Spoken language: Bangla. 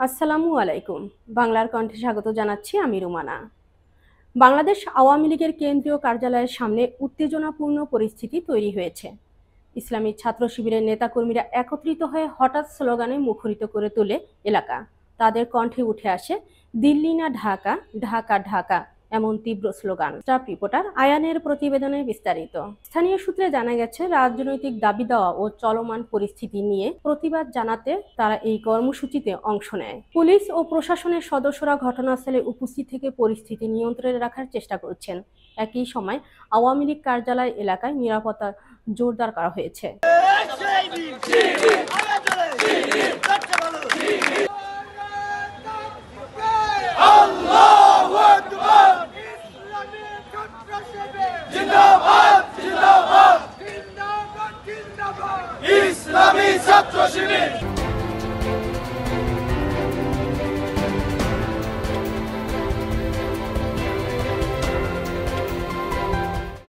আসসালামু আলাইকুম। বাংলার কণ্ঠে স্বাগত জানাচ্ছি আমি রুমানা। বাংলাদেশ আওয়ামী লীগের কেন্দ্রীয় কার্যালয়ের সামনে উত্তেজনাপূর্ণ পরিস্থিতি তৈরি হয়েছে। ইসলামী ছাত্র শিবিরের নেতাকর্মীরা একত্রিত হয়ে হঠাৎ স্লোগানে মুখরিত করে তোলে এলাকা। তাদের কণ্ঠে উঠে আসে দিল্লি না ঢাকা, ঢাকা ঢাকা এমন তীব্র স্লোগান। স্টাফ রিপোর্টার আয়ানের প্রতিবেদনে বিস্তারিত। স্থানীয় সূত্রে জানা গেছে, রাজনৈতিক দাবি দেওয়া ও চলমান পরিস্থিতি নিয়ে প্রতিবাদ জানাতে তারা এই কর্মসূচিতে অংশ নেয়। পুলিশ ও প্রশাসনের সদস্যরা ঘটনাস্থলে উপস্থিত থেকে পরিস্থিতি নিয়ন্ত্রণে রাখার চেষ্টা করছেন। একই সময় আওয়ামী লীগ কার্যালয় এলাকায় নিরাপত্তা জোরদার করা হয়েছে।